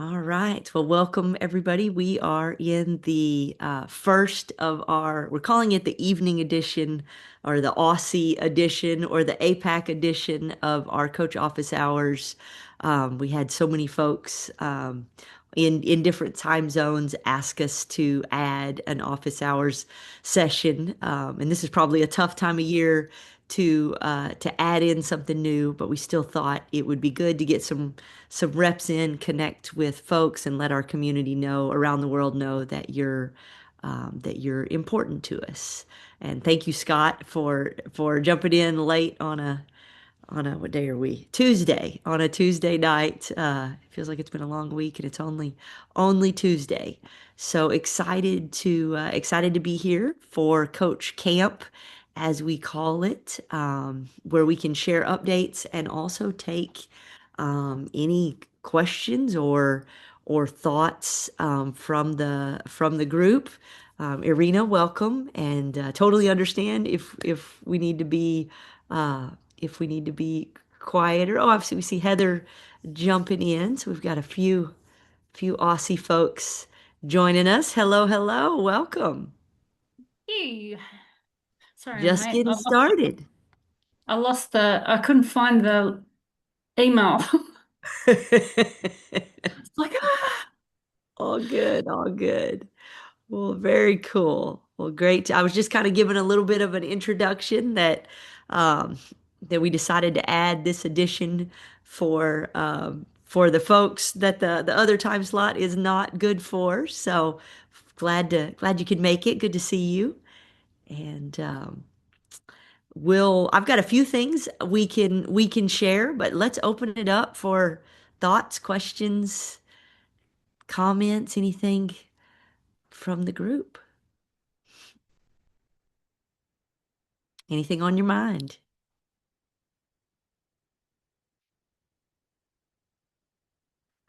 All right. Well, welcome everybody. We are in the first of we're calling it the evening edition or the Aussie edition or the APAC edition of our coach office hours. We had so many folks in different time zones ask us to add an office hours session. And this is probably a tough time of year to add in something new, but we still thought it would be good to get some reps in, connect with folks, and let our community know around the world know that you're important to us. And thank you, Scott, for jumping in late on a what day are we? Tuesday, on a Tuesday night. It feels like it's been a long week, and it's only Tuesday. So excited to be here for Coach Camp, as we call it, where we can share updates and also take any questions or thoughts from the group. Irina, welcome, and totally understand uh, if we need to be quieter. Oh, obviously we see Heather jumping in, so we've got a few Aussie folks joining us. Hello, hello, welcome. Hey, sorry, Just mate. getting started. I couldn't find the email. It's like, All good, all good. Well, very cool. Well, great. I was just kind of giving a little bit of an introduction um, that we decided to add this edition for the folks that the other time slot is not good for. So glad you could make it. Good to see you. And I've got a few things we can share, but let's open it up for thoughts, questions, comments, anything from the group. Anything on your mind?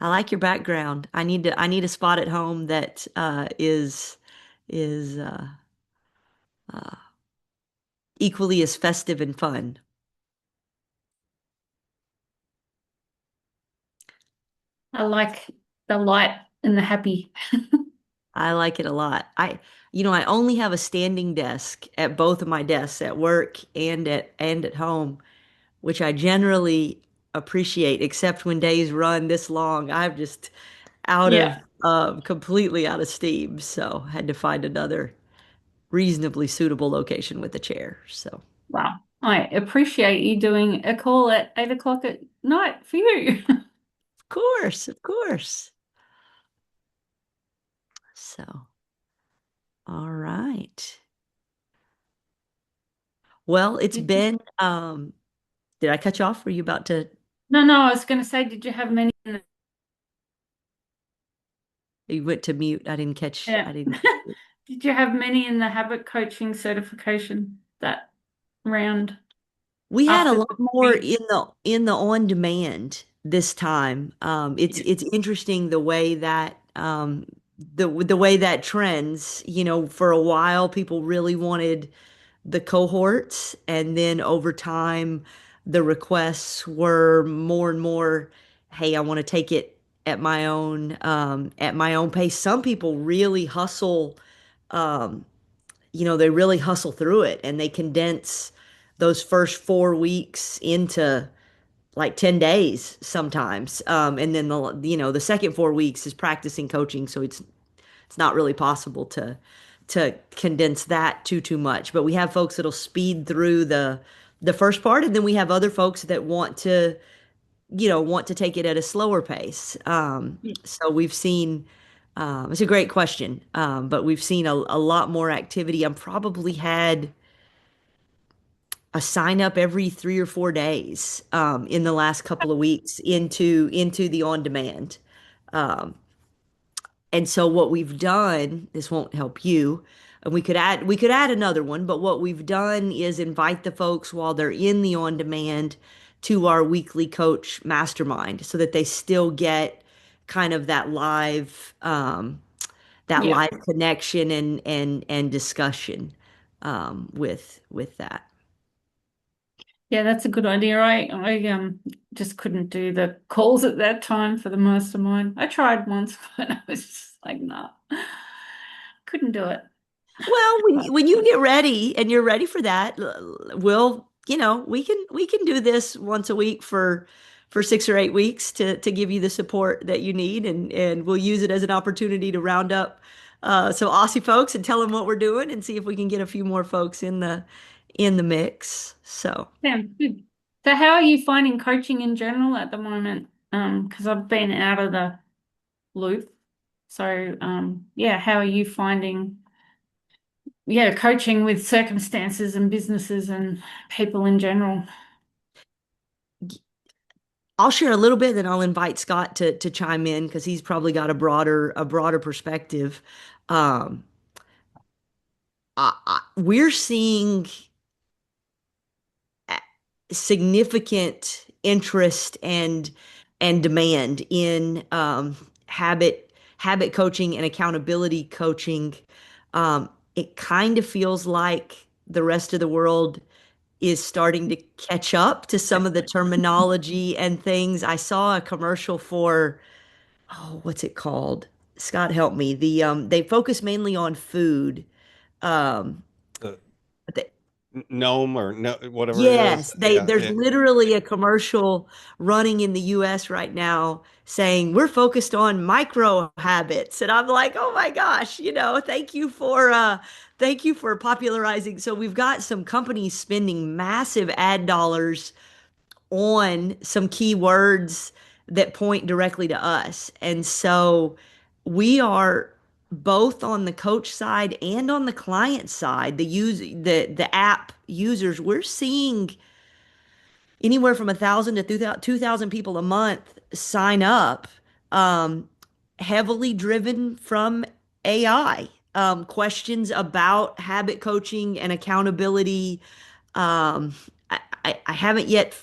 I like your background. I need a spot at home that is uh, equally as festive and fun. I like the light and the happy. I like it a lot. I only have a standing desk at both of my desks at work and at home, which I generally appreciate, except when days run this long. I'm just Yeah, completely out of steam, so had to find another reasonably suitable location with a chair. So, wow. I appreciate you doing a call at 8 o'clock at night for you. of course, of course. So, all right. Well, it's Did you? been, did I cut you off? Were you about to, No, I was going to say, did you have many in you went to mute. yeah. I didn't catch it. Did you have many in the habit coaching certification that round We had a after lot the more weeks? in the on demand this time. Yeah. It's interesting the way that the way that trends. For a while, people really wanted the cohorts, and then over time, the requests were more and more, "Hey, I want to take it at my own pace." Some people really hustle. Um, they really hustle through it and they condense those first 4 weeks into like 10 days sometimes. And then the second 4 weeks is practicing coaching. So it's not really possible to condense that too much. But we have folks that'll speed through the first part. And then we have other folks that want to take it at a slower pace. So we've seen, it's a great question, but we've seen a lot more activity. I'm probably had a sign up every 3 or 4 days in the last couple of weeks into the on demand. Um, and so what we've done, this won't help you, and we could add another one, but what we've done is invite the folks while they're in the on demand to our weekly coach mastermind so that they still get kind of that Yeah. live connection and discussion with that. Yeah, that's a good idea. I just couldn't do the calls at that time for the mastermind. I tried once, but I was just like, nah, couldn't do it. Well, when you get ready and you're ready for that, we'll, we can do this once a week for 6 or 8 weeks to give you the support that you need, and we'll use it as an opportunity to round up some Aussie folks and tell them what we're doing and see if we can get a few more folks in the mix. So. Sounds good. So how are you finding coaching in general at the moment? Because I've been out of the loop. So yeah, how are you finding coaching with circumstances and businesses and people in general? I'll share a little bit, then I'll invite Scott to chime in because he's probably got a broader perspective. Um, we're seeing significant interest and demand in habit coaching and accountability coaching. It kind of feels like the rest of the world is starting to catch up to some of the terminology and things. I saw a commercial for, oh, what's it called? Scott, help me. They focus mainly on food. Um, The but they, gnome or no, whatever it is. yes, Yeah, there's yeah. literally a commercial running in the US right now saying we're focused on micro habits. And I'm like, oh my gosh, thank you for popularizing. So we've got some companies spending massive ad dollars on some key words that point directly to us. And so we are both on the coach side and on the client side, the app users, we're seeing anywhere from 1,000 to 2,000 people a month sign up, um, heavily driven from AI. Questions about habit coaching and accountability. Um, I haven't yet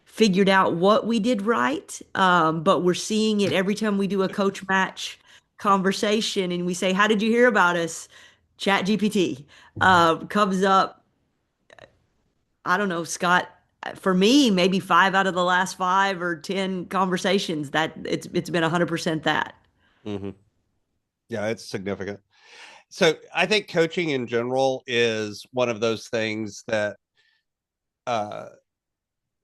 figured out what we did right, but we're seeing it every time we do a coach match conversation and we say, "How did you hear about us?" Chat GPT comes up. I don't know, Scott. For me, maybe 5 out of the last 5 or 10 conversations that it's been 100% that. Hmm. Yeah, it's significant. So I think coaching in general is one of those things that uh,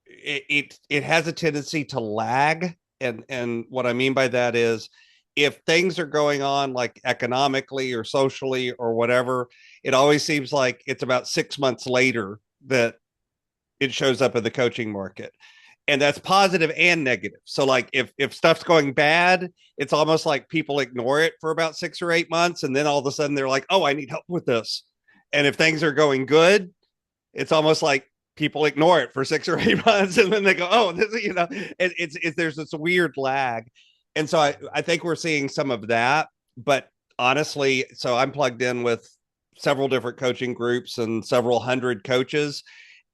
it has a tendency to lag, and what I mean by that is if things are going on like economically or socially or whatever, it always seems like it's about 6 months later that it shows up in the coaching market, and that's positive and negative. So like if stuff's going bad, it's almost like people ignore it for about 6 or 8 months, and then all of a sudden they're like, oh, I need help with this. And if things are going good, it's almost like people ignore it for 6 or 8 months, and then they go, oh, this is, it's there's this weird lag. And so I think we're seeing some of that. But honestly, so I'm plugged in with several different coaching groups and several hundred coaches,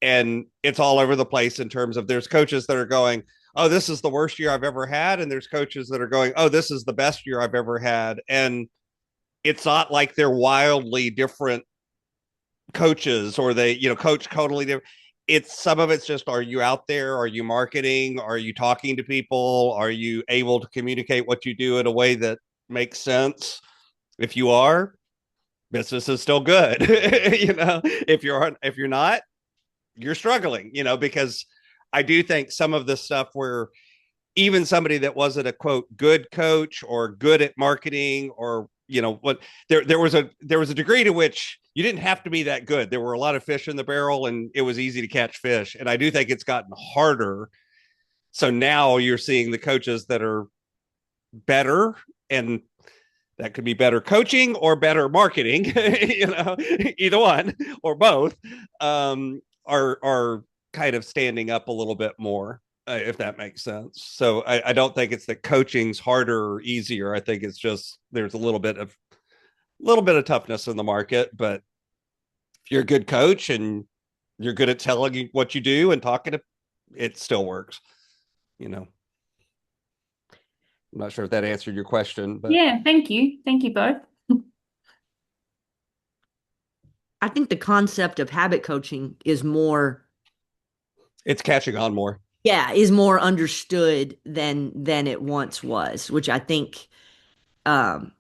and it's all over the place in terms of there's coaches that are going, oh, this is the worst year I've ever had, and there's coaches that are going, oh, this is the best year I've ever had. And it's not like they're wildly different coaches, or they coach totally different. It's some of it's just, are you out there, are you marketing, are you talking to people, are you able to communicate what you do in a way that makes sense? If you are, business is still good. If you're not, you're struggling, because I do think some of the stuff where even somebody that wasn't a quote good coach or good at marketing, or what, there was a degree to which you didn't have to be that good. There were a lot of fish in the barrel, and it was easy to catch fish. And I do think it's gotten harder. So now you're seeing the coaches that are better, and that could be better coaching or better marketing, either one or both, are kind of standing up a little bit more, if that makes sense. So I don't think it's that coaching's harder or easier. I think it's just there's a little bit of toughness in the market. But if you're a good coach and you're good at telling you what you do and talking to, it still works. You know, I'm not sure if that answered your question, but Yeah, thank you. Thank you both. I think the concept of habit coaching is more It's catching on more. Yeah, is more understood than it once was, which I think um,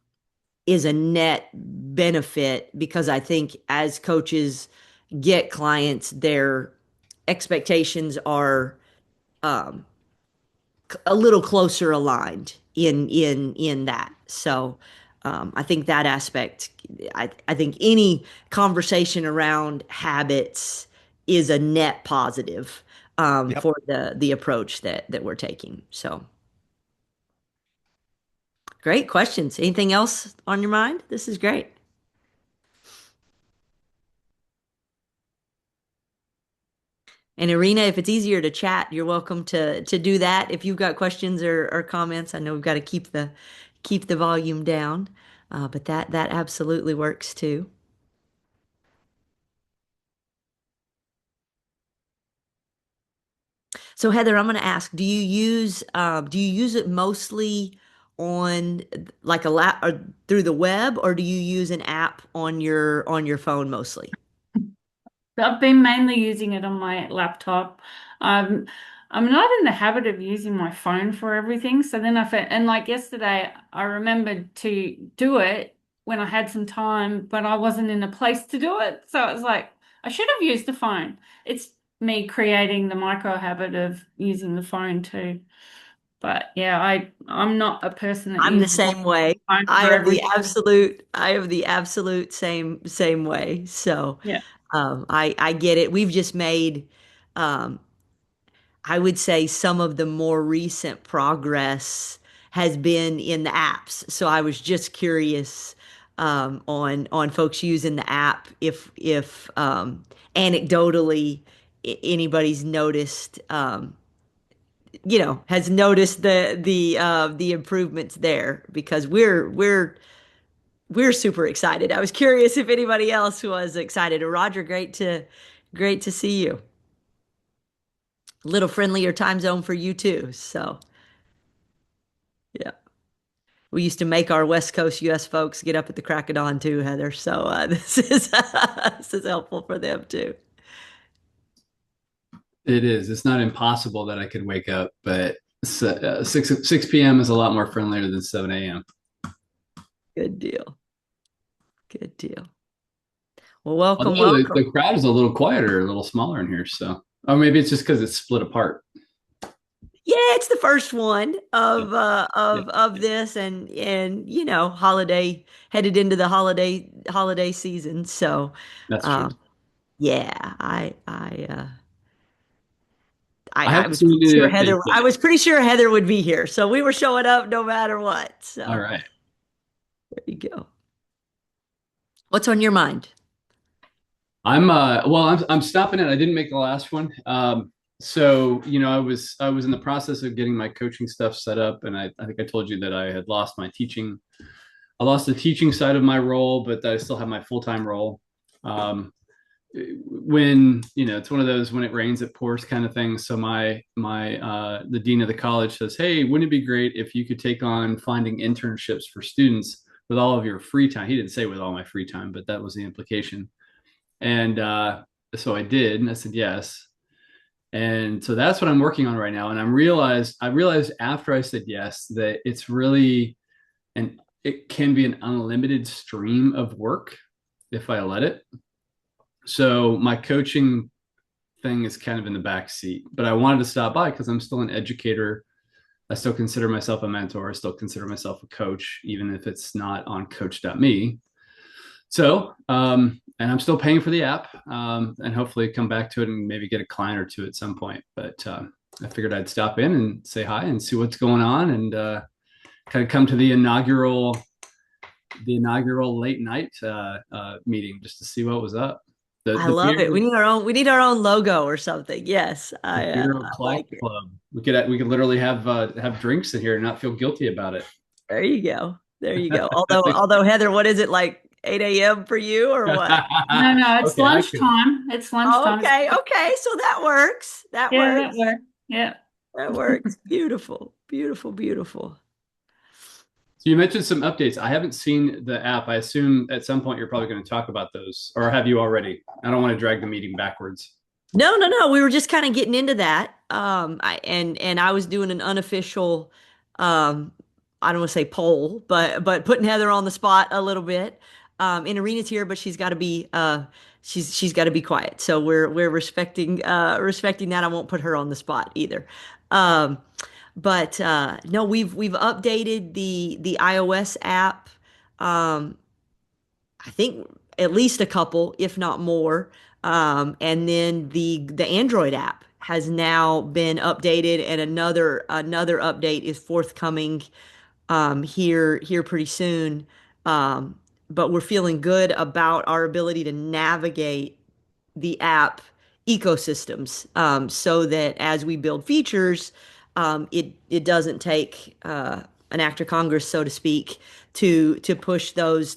is a net benefit because I think as coaches get clients, their expectations are um, a little closer aligned in that. So I think that aspect, I think any conversation around habits is a net positive Yep. for the approach that we're taking. So great questions. Anything else on your mind? This is great. And Irina, if it's easier to chat, you're welcome to do that. If you've got questions or comments, I know we've got to keep the volume down, but that absolutely works too. So Heather, I'm going to ask, do you use it mostly on like a lap or through the web, or do you use an app on your phone mostly? I've been mainly using it on my laptop. Um, I'm not in the habit of using my phone for everything. So then and like yesterday, I remembered to do it when I had some time, but I wasn't in a place to do it. So it was like, I should have used the phone. It's me creating the micro habit of using the phone too. But yeah, I'm not a person that I'm the uses my same way. phone for everything. I am the absolute same way. So Yeah. I get it. We've just made um, I would say some of the more recent progress has been in the apps. So I was just curious on folks using the app if anecdotally anybody's noticed has noticed the improvements there because we're super excited. I was curious if anybody else was excited. Roger, great to see you. A little friendlier time zone for you too. So yeah. We used to make our West Coast US folks get up at the crack of dawn too, Heather. So this is this is helpful for them too. It is. It's not impossible that I could wake up, but 6 p.m. is a lot more friendlier than 7 a.m. Good deal. Good deal. Well, Although welcome. the crowd is a little quieter, a little smaller in here. So, or maybe it's just because it's split apart. Yeah, it's the first one Yeah, yeah, of yeah. this and holiday headed into the holiday season. So That's true. um yeah, I I haven't was seen pretty any sure updates I yet. was pretty sure Heather would be here. So we were showing up no matter what. All So right. there you go. What's on your mind? I'm stopping it. I didn't make the last one. So I was in the process of getting my coaching stuff set up, and I think I told you that I had lost my teaching. I lost the teaching side of my role, but I still have my full-time role. Um, when it's one of those when it rains it pours kind of thing. So my the dean of the college says, hey, wouldn't it be great if you could take on finding internships for students with all of your free time? He didn't say with all my free time, but that was the implication. And so I did, and I said yes. And so that's what I'm working on right now. And I realized after I said yes that it's really and it can be an unlimited stream of work if I let it. So my coaching thing is kind of in the back seat, but I wanted to stop by because I'm still an educator. I still consider myself a mentor. I still consider myself a coach, even if it's not on Coachdotme. So, and I'm still paying for the app, and hopefully come back to it and maybe get a client or two at some point. But I figured I'd stop in and say hi and see what's going on, and kind of come to the inaugural late night meeting just to see what was up. The I the love beer it. We need our own logo or something. Yes, the beer I o'clock like it. club. We could literally have drinks in here and not feel guilty about it. There you go. There you go. Although Heather, what is it like 8 a.m. for you or what? No, no, it's Okay, I could. lunchtime. It's Oh, lunchtime. okay, okay. So that works. That Yeah, that works. works. Yeah. That works. Beautiful. Beautiful. Beautiful. So you mentioned some updates. I haven't seen the app. I assume at some point you're probably going to talk about those, or have you already? I don't want to drag the meeting backwards. No, no, no. We were just kind of getting into that. And I was doing an unofficial, um, I don't want to say poll, but putting Heather on the spot a little bit. In Arena's here, but she's got to be quiet. So we're respecting that. I won't put her on the spot either. Um, but no, we've updated the iOS app. Um, I think at least a couple, if not more. And then the Android app has now been updated, and another update is forthcoming here pretty soon. But we're feeling good about our ability to navigate the app ecosystems, so that as we build features, it doesn't take an act of Congress, so to speak, to push those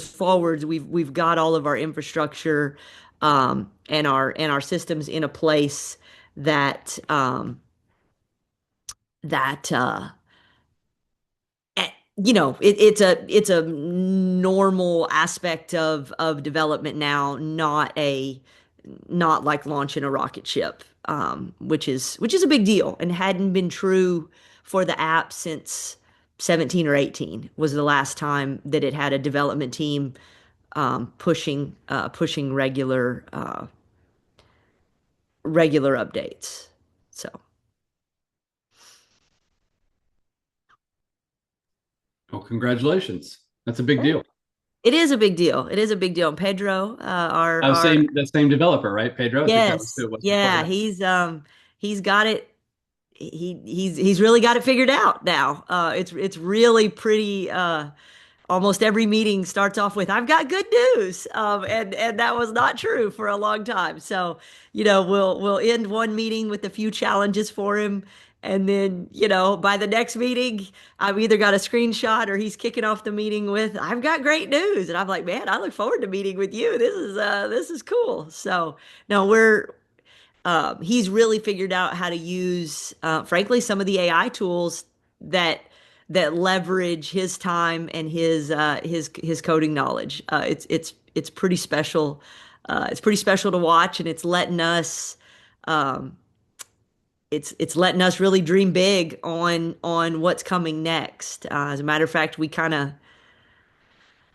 forwards. We've got all of our infrastructure, and our systems in a place that that eh, it's a normal aspect of development now, not like launching a rocket ship, which is a big deal and hadn't been true for the app since 17 or 18 was the last time that it had a development team pushing regular updates. So Well, congratulations. That's a big deal. it is a big deal. It is a big deal. And Pedro, our That same developer, right? Pedro. I think that was who yes, it was before. yeah, Yeah. he's got it. He's really got it figured out now. It's really pretty. Almost every meeting starts off with "I've got good news," and that was not true for a long time. So we'll end one meeting with a few challenges for him, and then by the next meeting, I've either got a screenshot or he's kicking off the meeting with "I've got great news," and I'm like, "Man, I look forward to meeting with you. This is cool." So no, he's really figured out how to use, frankly, some of the AI tools that that leverage his time and his coding knowledge. It's pretty special. It's pretty special to watch, and um, it's letting us really dream big on what's coming next. As a matter of fact, we kind of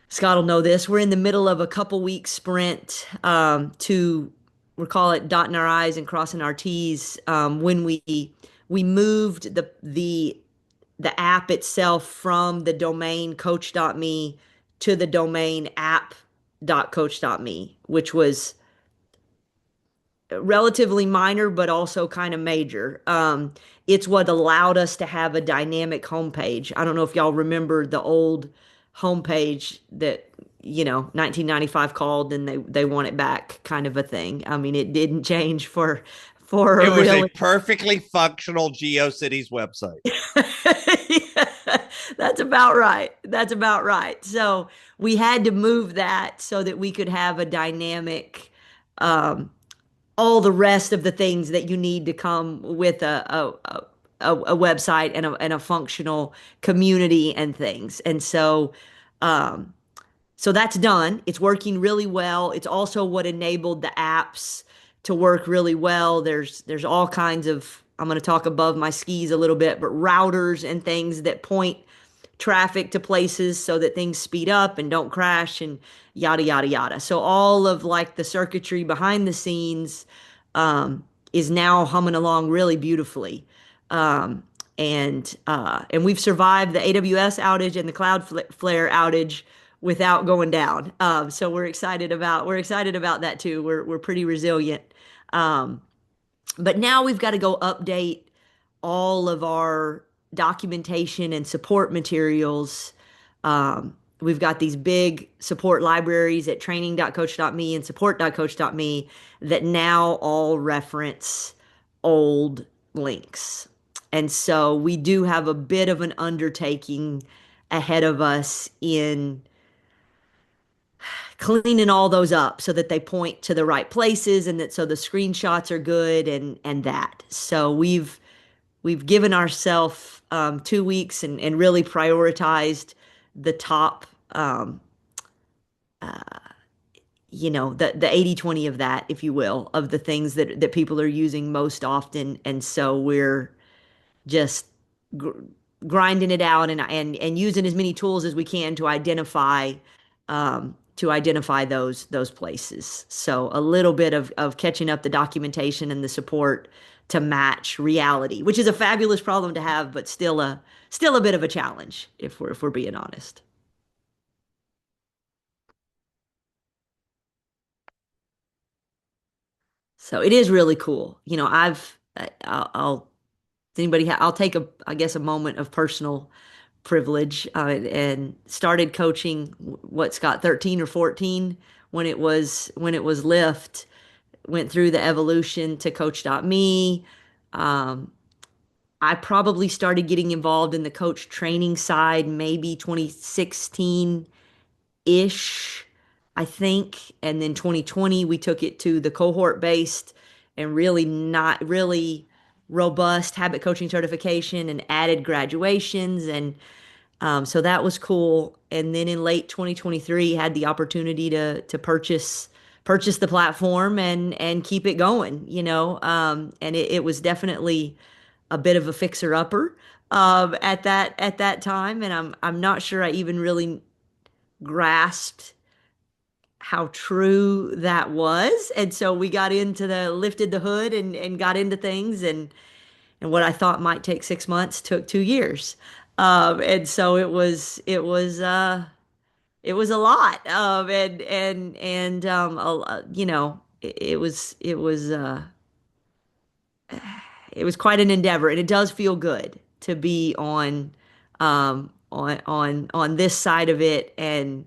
Scott will know this. We're in the middle of a couple week sprint, to we call it dotting our I's and crossing our T's, when we moved the app itself from the domain coach.me to the domain app.coach.me, which was relatively minor, but also kind of major. It's what allowed us to have a dynamic homepage. I don't know if y'all remember the old homepage that 1995 called and they want it back kind of a thing. I mean, it didn't change for It a was a really. perfectly functional GeoCities website. Yeah, that's about right. That's about right. So we had to move that so that we could have a dynamic, um, all the rest of the things that you need to come with a website and a functional community and things. And um, so that's done. It's working really well. It's also what enabled the apps to work really well. There's all kinds of, I'm going to talk above my skis a little bit, but routers and things that point traffic to places so that things speed up and don't crash and yada yada yada. So all of like the circuitry behind the scenes, is now humming along really beautifully. Um, and we've survived the AWS outage and the Cloudflare outage without going down. So we're excited about that too. We're pretty resilient. Um, but now we've got to go update all of our documentation and support materials. We've got these big support libraries at training.coach.me and support.coach.me that now all reference old links. And so we do have a bit of an undertaking ahead of us in cleaning all those up so that they point to the right places and that so the screenshots are good and that. So we've given ourselves 2 weeks and really prioritized the top the 80/20 of that, if you will, of the things that people are using most often. And so we're just gr grinding it out and using as many tools as we can to identify those places. So a little bit of catching up the documentation and the support to match reality, which is a fabulous problem to have, but still a bit of a challenge if we're being honest. So it is really cool. I'll I'll take I guess a moment of personal privilege, and started coaching what, Scott, 13 or 14 when it was Lyft, went through the evolution to Coach.me. Um, I probably started getting involved in the coach training side maybe 2016 ish, I think. And then 2020, we took it to the cohort based and really not really robust habit coaching certification and added graduations. And so that was cool. And then in late 2023, had the opportunity to purchase the platform and keep it going, and it was definitely a bit of a fixer upper at that time. And I'm not sure I even really grasped how true that was. And so we got into lifted the hood and got into things, and what I thought might take 6 months took 2 years. And so it was a lot. It was quite an endeavor, and it does feel good to be on this side of it. And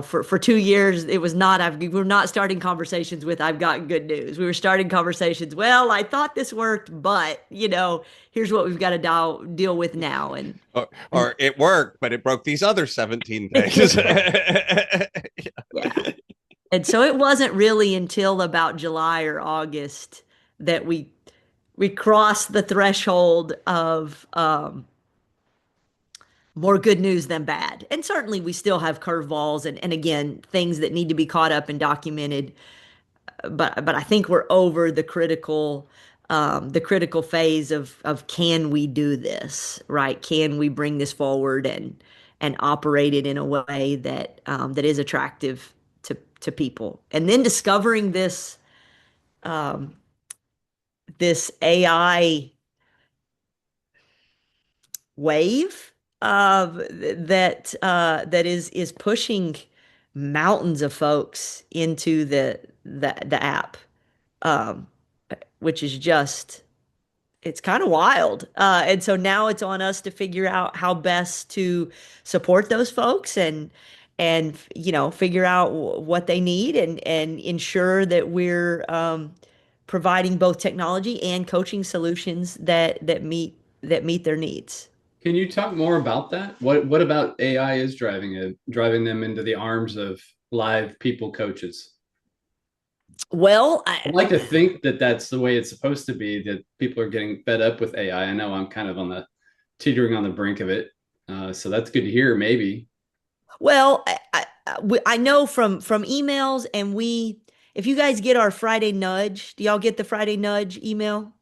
for 2 years, it was not, we were not starting conversations with, I've got good news. We were starting conversations, well, I thought this worked, but, here's what we've got to deal with now. And or it worked, but it broke these other 17 things. yeah. And so it wasn't really until about July or August that we crossed the threshold of more good news than bad. And certainly we still have curveballs and again, things that need to be caught up and documented. But I think we're over the critical phase of can we do this, right? Can we bring this forward and operate it in a way that is attractive to people? And then discovering this AI wave that is pushing mountains of folks into the app, um, which is just it's kind of wild. And so now it's on us to figure out how best to support those folks and figure out what they need and ensure that we're providing both technology and coaching solutions that meet their needs. Can you talk more about that? What about AI is driving them into the arms of live people coaches? Well, I'd like to think that that's the way it's supposed to be, that people are getting fed up with AI. I know I'm kind of teetering on the brink of it. So that's good to hear, maybe. well, I know from emails, and if you guys get our Friday nudge, do y'all get the Friday nudge email?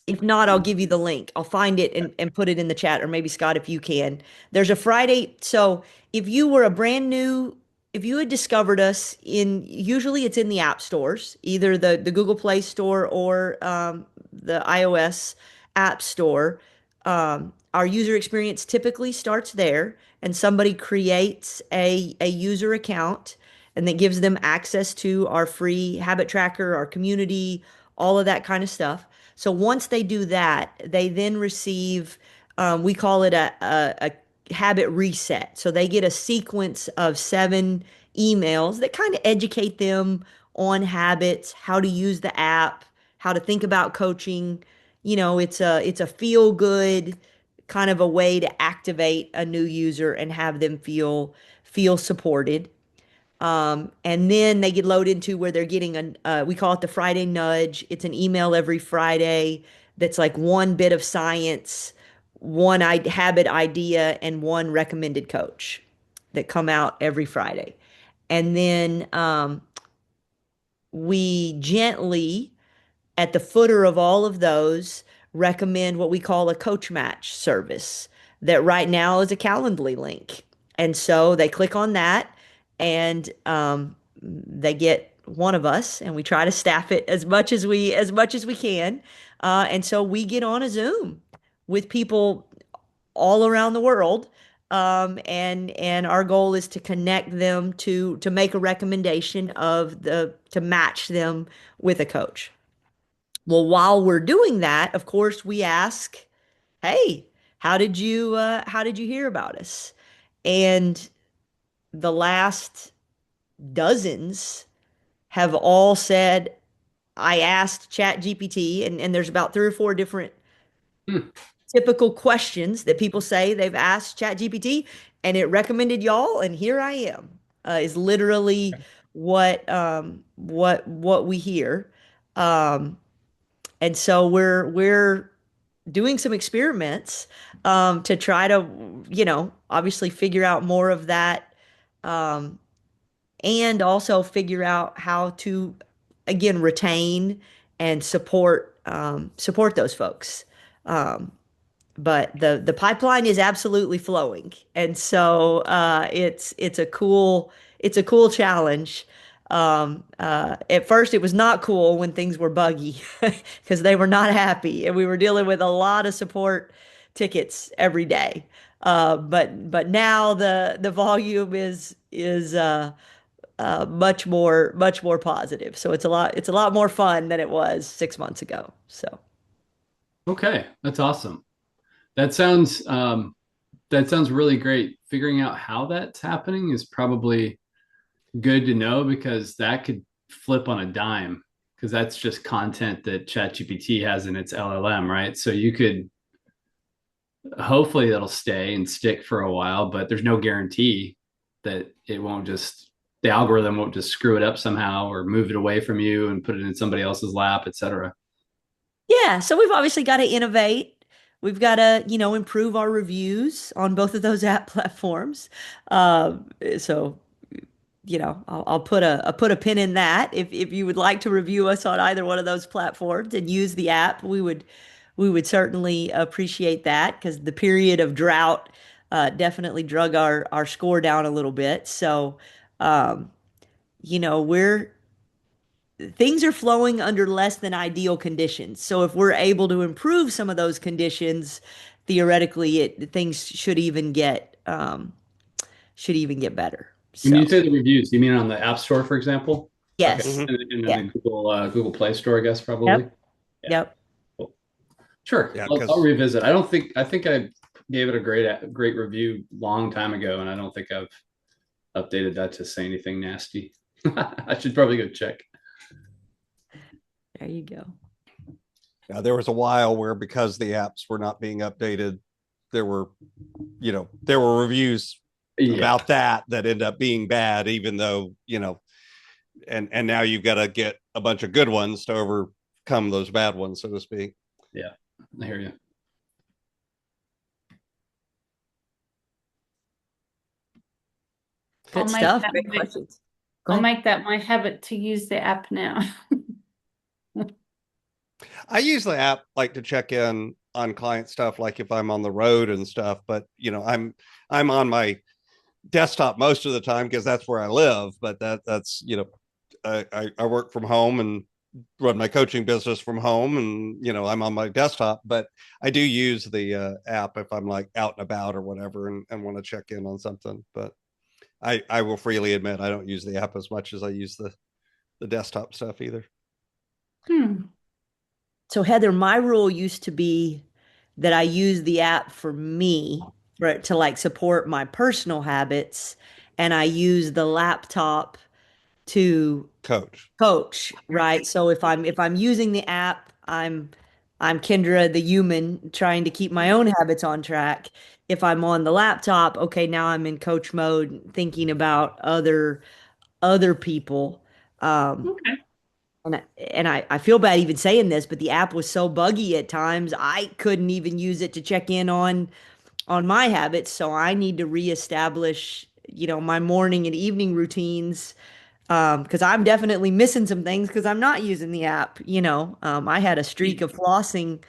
If not, I'll give you the link. I'll find it and put it in the chat, or maybe Scott, if you can. There's a Friday. So if you were a brand new, if you had discovered us usually it's in the app stores, either the Google Play Store or the iOS App Store. Our user experience typically starts there, and somebody creates a user account, and that gives them access to our free habit tracker, our community, all of that kind of stuff. So once they do that, they then receive, we call it a habit reset. So they get a sequence of 7 emails that kind of educate them on habits, how to use the app, how to think about coaching. It's a feel good kind of a way to activate a new user and have them feel supported. And then they get loaded into where they're getting we call it the Friday nudge. It's an email every Friday that's like one bit of science, habit idea, and one recommended coach that come out every Friday. And then we gently, at the footer of all of those, recommend what we call a coach match service that right now is a Calendly link. And so they click on that and they get one of us, and we try to staff it as much as we can. And so we get on a Zoom with people all around the world. And our goal is to connect them to make a recommendation to match them with a coach. Well, while we're doing that, of course, we ask, "Hey, how did you hear about us?" And the last dozens have all said, "I asked ChatGPT," and there's about three or four different Hmm. typical questions that people say they've asked ChatGPT, and it recommended y'all, and here I am. Is literally what we hear. Um, and so we're doing some experiments to try to, obviously figure out more of that, um, and also figure out how to, again, retain and support those folks. Um, but the pipeline is absolutely flowing, and so it's a cool challenge. At first, it was not cool when things were buggy because they were not happy, and we were dealing with a lot of support tickets every day. But now the volume is much more positive. So it's a lot more fun than it was 6 months ago. So. Okay, that's awesome. That sounds that sounds really great. Figuring out how that's happening is probably good to know because that could flip on a dime because that's just content that ChatGPT has in its LLM, right? So you could hopefully that'll stay and stick for a while, but there's no guarantee that it won't just the algorithm won't just screw it up somehow or move it away from you and put it in somebody else's lap, etc. Yeah, so we've obviously got to innovate. We've got to, improve our reviews on both of those app platforms. So, I'll put a pin in that. If you would like to review us on either one of those platforms and use the app, we would certainly appreciate that because the period of drought definitely drug our score down a little bit. So, um, we're things are flowing under less than ideal conditions. So if we're able to improve some of those conditions, theoretically, things should even get better. When you So say the reviews, you mean on the App Store, for example? Okay, yes, Mhm. and then yeah, the Google Play Store, I guess probably. yep, Yeah, yep. cool. Sure. Yeah, I'll because revisit. I think I gave it a great review long time ago, and I don't think I've updated that to say anything nasty. I should probably go check. There you go. there was a while where because the apps were not being updated, there were there were reviews Yeah. about that end up being bad, even though and now you've got to get a bunch of good ones to overcome those bad ones, so to speak. Yeah. I hear you. I'll Good make stuff. that Great questions. Go I'll ahead. make that my habit to use the app now. I use the app like to check in on client stuff, like if I'm on the road and stuff. But I'm on my desktop most of the time because that's where I live. But that's I work from home and run my coaching business from home, and I'm on my desktop. But I do use the app if I'm like out and about or whatever, and want to check in on something. But I will freely admit I don't use the app as much as I use the desktop stuff either. Hmm. So Heather, my rule used to be that I use the app for me, for it to like support my personal habits, and I use the laptop to Coach. coach, right? So if I'm using the app, I'm Kendra the human trying to keep my own habits on track. If I'm on the laptop, okay, now I'm in coach mode thinking about other people. Um Okay. and I feel bad even saying this, but the app was so buggy at times, I couldn't even use it to check in on my habits. So I need to reestablish, my morning and evening routines. Because I'm definitely missing some things because I'm not using the app. I had a streak of flossing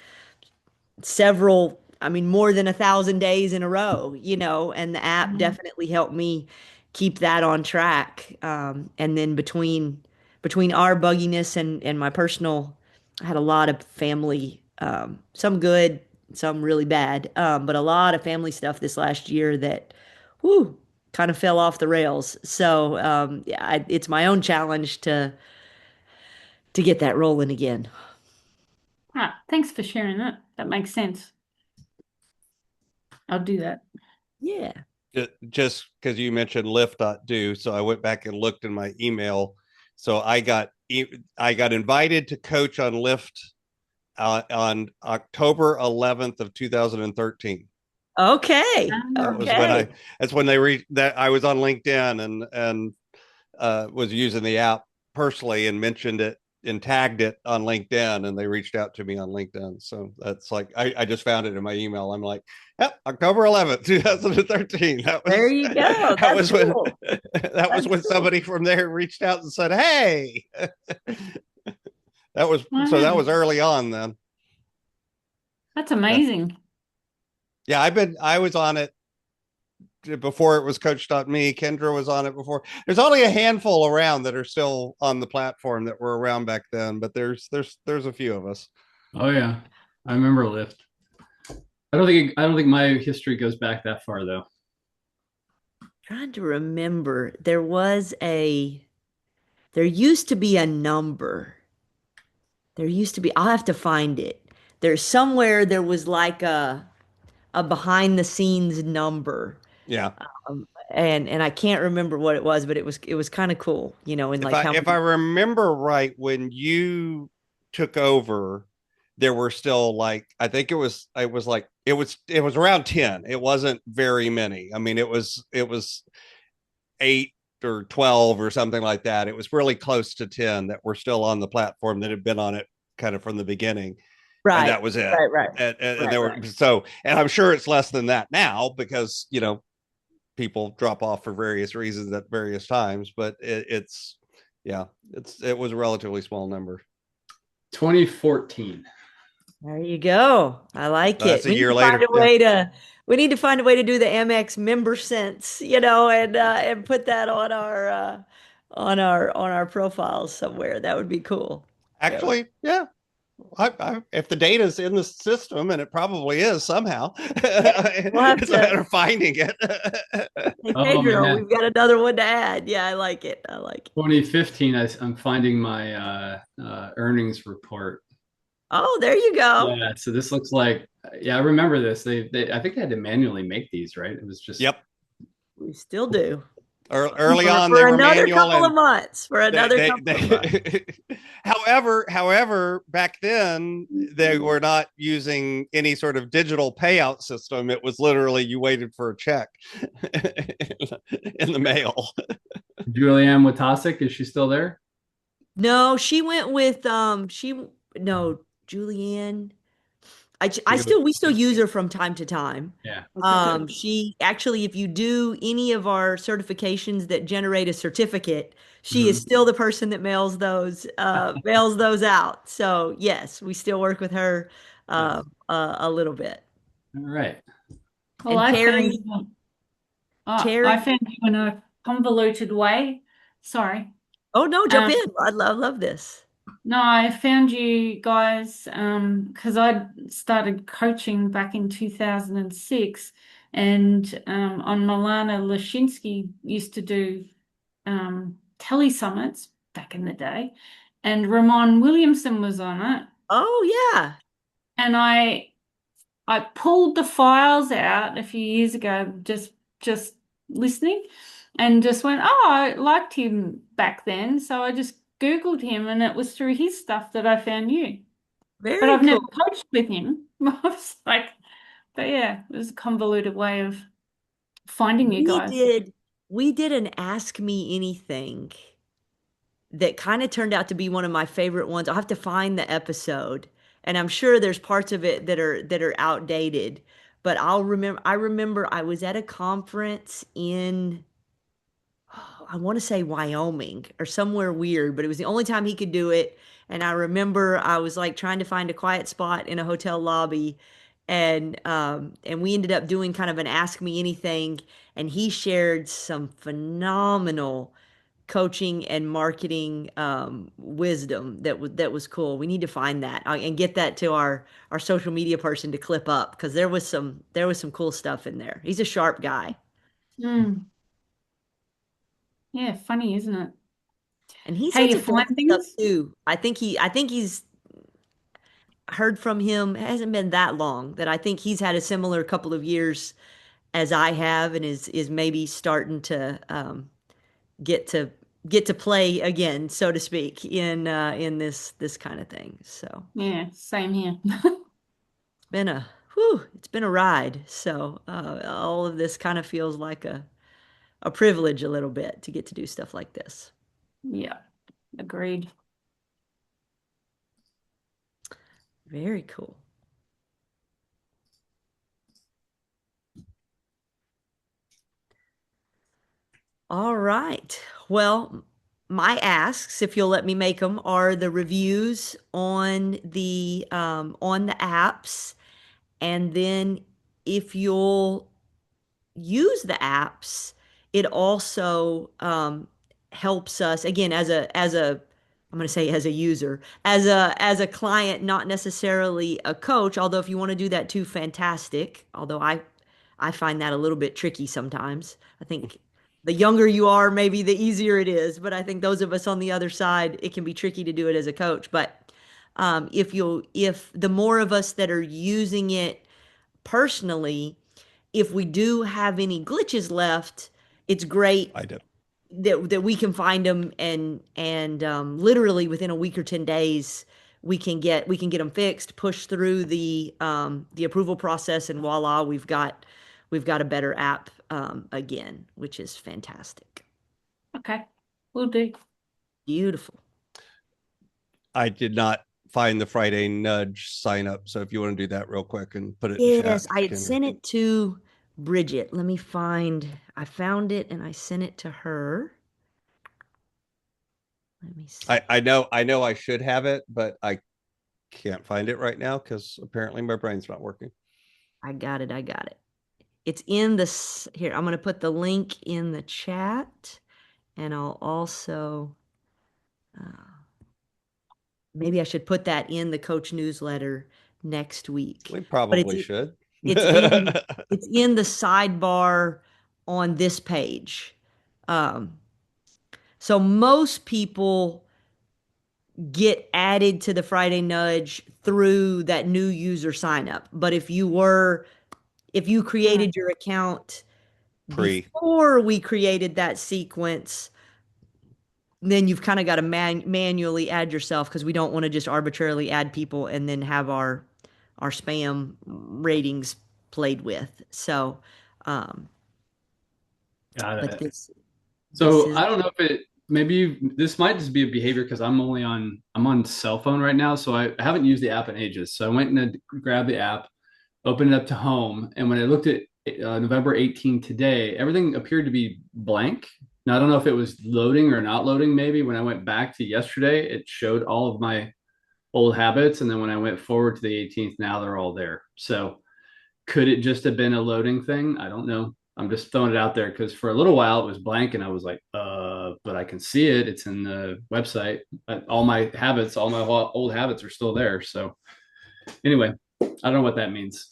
several, I mean, more than 1,000 days in a row, and the app Mhm. definitely helped me keep that on track. And then between our bugginess and my personal, I had a lot of family, some good, some really bad, but a lot of family stuff this last year that, whoo, kind of fell off the rails. So yeah, it's my own challenge to get that rolling again. Ah, thanks for sharing that. That makes sense. I'll do that. Yeah. Just because you mentioned Lyft.do, so I went back and looked in my email. So I got invited to coach on Lyft on October 11th of 2013. Okay. That was when Okay. that's when they reached that I was on LinkedIn and was using the app personally and mentioned it and tagged it on LinkedIn, and they reached out to me on LinkedIn. So that's like I just found it in my email. I'm like, yep, October 11th, 2013. There you go. That That's was when cool. that was That's when cool. somebody from there reached out and said, "Hey." That Wow, was early on then. that's Yeah. amazing. Yeah, I was on it before it was Coachdotme. Kendra was on it before. There's only a handful around that are still on the platform that were around back then, but there's a few of us. Oh yeah, I remember Lyft. I don't think my history goes back that far though. Trying to remember. There used to be a number. There used to be, I'll have to find it. There's somewhere there was like a behind the scenes number. Yeah. And I can't remember what it was, but it was kind of cool, and like how If I many. remember right, when you took over, there were still like it was around 10. It wasn't very many. I mean, it was 8 or 12 or something like that. It was really close to 10 that were still on the platform that had been on it kind of from the beginning, and Right, that was it. right, right, And right, there were right. and I'm sure it's less than that now because people drop off for various reasons at various times, but it's yeah, it was a relatively small number. 2014. There you go. I like That's it. a year later. Yeah. We need to find a way to do the Amex member sense, and put that on our profiles somewhere. That would be cool. Yeah. Actually, yeah. If the data is in the system, and it probably is somehow, Yeah. We'll have it's a to. matter of finding it. Hey, Oh Pedro, man, we've got another one to add. Yeah, I like it. I like it. 2015. I'm finding my earnings report. Oh, there you go. Yeah, so this looks like yeah, I remember this. I think they had to manually make these, right? It was just Yep. We still do. Early For, on, they for were another manual, couple of and months. For another couple of months. they however, back then they were not using any sort of digital payout system. It was literally you waited for a check in the mail. Julianne Watasic. Is she still there? No, she went with no, Julianne. She goes, We still use her from time to time. yeah. Okay, good. She actually, if you do any of our certifications that generate a certificate, she is Mhm. still the person that mails those out. So yes, we still work with her Nice. a little bit. All right. Well, And I Terry. found you in a convoluted way. Sorry. Oh no, jump Um, in. I love this. no, I found you guys because I started coaching back in 2006, and on Milana Lashinsky used to do tele summits back in the day, and Ramon Williamson was on it, Oh yeah, and I pulled the files out a few years ago, just listening, and just went, oh, I liked him back then, so I just Googled him, and it was through his stuff that I found you. But very I've never cool. coached with him. I was like, but yeah, it was a convoluted way of finding you We guys. did we did an Ask Me Anything that kind of turned out to be one of my favorite ones. I'll have to find the episode, and I'm sure there's parts of it that are outdated. But I remember I was at a conference in I want to say Wyoming or somewhere weird, but it was the only time he could do it. And I remember I was like trying to find a quiet spot in a hotel lobby, and we ended up doing kind of an Ask Me Anything, and he shared some phenomenal coaching and marketing wisdom that was cool. We need to find that and get that to our social media person to clip up because there was some cool stuff in there. He's a sharp guy. Mm. Yeah, funny, isn't it? And he How said you some great find stuff things? too. I think he's heard from him. It hasn't been that long that I think he's had a similar couple of years as I have, and is maybe starting to get to get to play again, so to speak, in this kind of thing. So Yeah, same here. it's been a ride. So all of this kind of feels like a privilege a little bit to get to do stuff like this. Yeah, agreed. Very cool. All right. Well, my asks, if you'll let me make them, are the reviews on the apps, and then if you'll use the apps, it also helps us again as a I'm going to say as a user, as a client, not necessarily a coach. Although if you want to do that too, fantastic. Although I find that a little bit tricky sometimes. I think the younger you are, maybe the easier it is. But I think those of us on the other side, it can be tricky to do it as a coach. But if the more of us that are using it personally, if we do have any glitches left, it's great I do. that we can find them, and literally within a week or 10 days we can get them fixed, push through the approval process, and voila, we've got a better app again, which is fantastic. Okay, we'll do. Beautiful. I did not find the Friday nudge sign up. So if you want to do that real quick and put it in Yes, chat, I had Kendra. sent it to Bridget. I found it and I sent it to her. Let me see. I know I should have it, but I can't find it right now because apparently my brain's not working. I got it. I got it. It's in here. I'm going to put the link in the chat, and I'll also, uh, maybe I should put that in the coach newsletter next week. We But it's probably should. it's in it's in the sidebar on this page. Um, so most people get added to the Friday Nudge through that new user sign up. But if you Mm. created your account Pre. before we created that sequence, then you've kind of got to manually add yourself because we don't want to just arbitrarily add people and then have our spam ratings played with. So, um, Got but it. this So is I don't know if this might just be a behavior because I'm on cell phone right now, so I haven't used the app in ages. So I went and grabbed the app, opened it up to home, and when I looked at November 18 today, everything appeared to be blank. Now I don't know if it was loading or not loading. Maybe when I went back to yesterday, it showed all of my old habits, and then when I went forward to the 18th, now they're all there. So could it just have been a loading thing? I don't know. I'm just throwing it out there because for a little while it was blank and I was like, but I can see it. It's in the website. All my habits, all my old habits are still there. So anyway, I don't know what that means.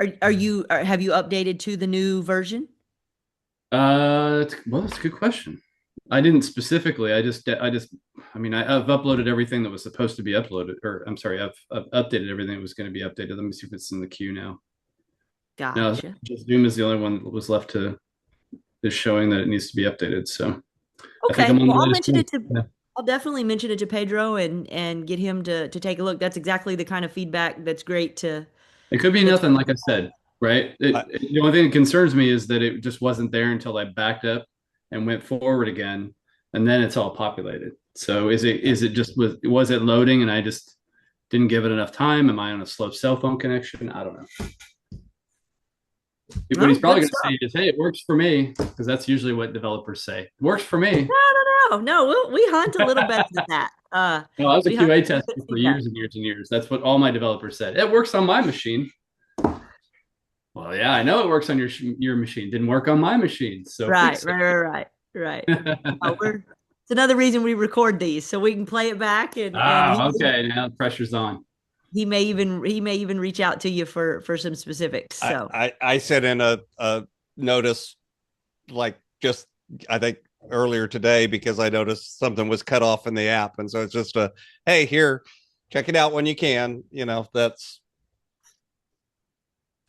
have you updated to the new version? Well, that's a good question. I didn't specifically. I mean, I've uploaded everything that was supposed to be uploaded, or I'm sorry, I've updated everything that was going to be updated. Let me see if it's in the queue now. No, Gotcha. just Zoom is the only one that was left to is showing that it needs to be updated. So I think Okay. I'm on Well, the latest one. Yeah. I'll definitely mention it to Pedro and get him to take a look. That's exactly the kind of feedback that's great to It could be that's nothing, like I said, right? I, The only thing that concerns me is that it just wasn't there until I backed up and went forward again, and then it's all populated. So is it just was it loading and I just didn't give it enough time? Am I on a slow cell phone connection? I don't know. What he's Oh, probably good going to stuff. say is, "Hey, it works for me," because that's usually what developers say. It works for me. No, we hunt a little better than that. No, I was a We hunt QA a little tester bit for better. years and years and years. That's what all my developers said. It works on my machine. Well, yeah, I know it works on your machine. Didn't work on my machine, so Right, fix right, right, right, right. it. It's another reason we record these so we can play it back, and Ah, okay. Now the pressure's on. he may even reach out to you for some specifics. So I sent in a notice like just I think earlier today because I noticed something was cut off in the app, and so it's just a hey, here, check it out when you can. That's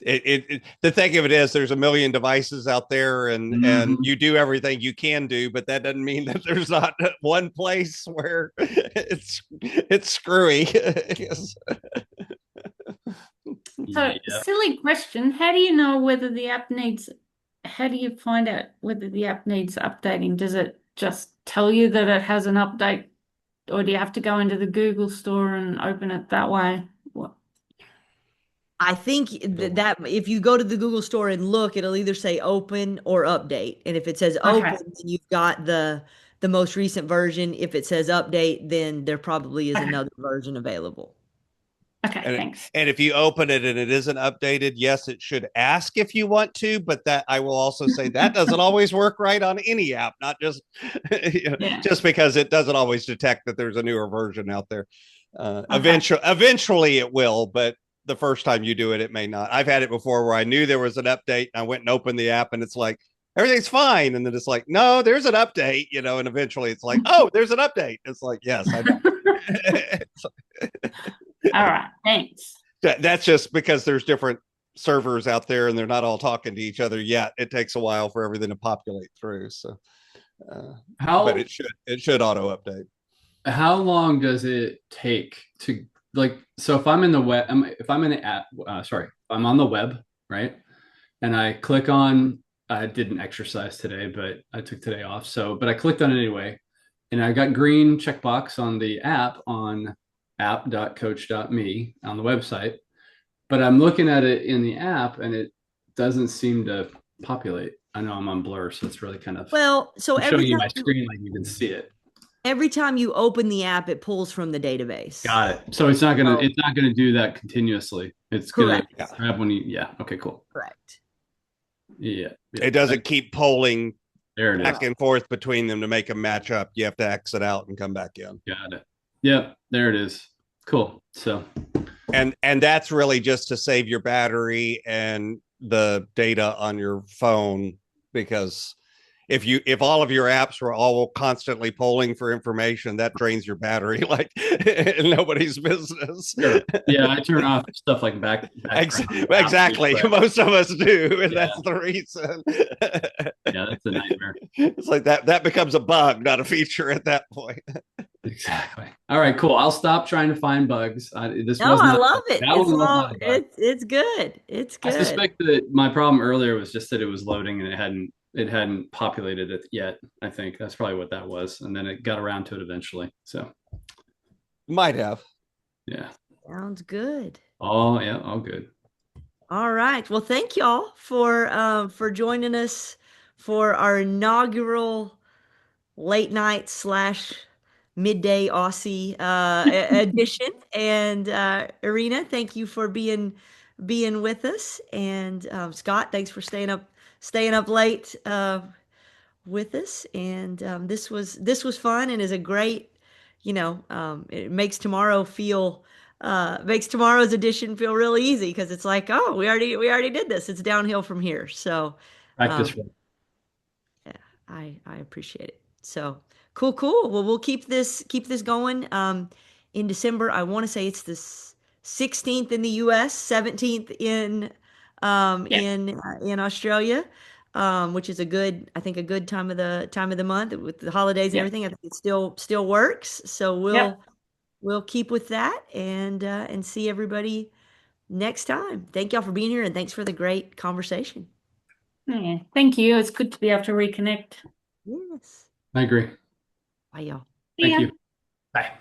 the thing of it is there's a million devices out there, and Mhm. you do everything you can do, but that doesn't mean that there's not one place where it's screwy. So, Yeah. silly question. How do you know whether the app needs, how do you find out whether the app needs updating? Does it just tell you that it has an update, or do you have to go into the Google store and open it that way? What? I think that if you go to the Google store and look, it'll either say open or update. And if it says open, Okay. then you've got the most recent version. If it says update, then there probably is Okay. another version available. Okay. and Thanks. and if you open it and it isn't updated, yes, it should ask if you want to, but that I will also say that doesn't always work right on any app, not just Yeah. just because it doesn't always detect that there's a newer version out there. Okay. Eventually it will, but the first time you do it, it may not. I've had it before where I knew there was an update and I went and opened the app and it's like everything's fine, and then it's like no, there's an update, and eventually it's like oh, there's an update. It's like yes, I know. All right. Thanks. That's just because there's different servers out there and they're not all talking to each other yet. It takes a while for everything to populate through. So, but How it should auto update. how long does it take to like? So if I'm in the web, if I'm in the app, sorry, if I'm on the web, right? And I click on, I didn't exercise today, but I took today off. So, but I clicked on it anyway, and I got green checkbox on the app on app.coach.me on the website. But I'm looking at it in the app, and it doesn't seem to populate. I know I'm on blur, so it's really kind of. Well, so I'm showing you my screen like you can see it. every time you open the app, it pulls from the database. Got it. So it's not gonna So it's not gonna do that continuously. It's gonna correct, Yeah. grab when you. Yeah. Okay. Cool. correct. Yeah. Yeah. It doesn't keep polling There it is. back and forth between them to make them match up. You have to exit out and come back in. Got it. Yep. There it is. Cool. So. And that's really just to save your battery and the data on your phone, because if all of your apps were all constantly polling for information, that drains your battery like nobody's business. Sure. Yeah, I turn off stuff like Exactly. Most of us do, and Yeah. that's the reason. Yeah, that's a nightmare. It's like that becomes a bug, not a feature at that point. Exactly. All right, cool. I'll stop trying to find bugs. This No, was I not love it. that one was not a bug. It's good. It's I good. suspect that my problem earlier was just that it was loading and it hadn't populated it yet. I think that's probably what that was, and then it got around to it eventually. So Might have. yeah. Sounds good. Oh yeah, all good. All right. Well, thank y'all for joining us for our inaugural late night slash midday Aussie edition. And Irina, thank you for being with us. And Scott, thanks for staying up late with us. And this was fun and is a great, it makes tomorrow's edition feel really easy because it's like, oh, we already did this. It's downhill from here. So Practice. um, yeah, I appreciate it. So cool, cool. Well, we'll keep this going. In December, I want to say it's the 16th in the U.S., 17th Yeah. in Australia, which is I think a good time of the month with the holidays and Yeah. everything. I think it still works. So Yep. we'll keep with that and see everybody next time. Thank y'all for being here and thanks for the great conversation. Yeah. Thank you. It's good to be able to reconnect. Yes. I agree. Bye, y'all. See Thank ya. you. Bye.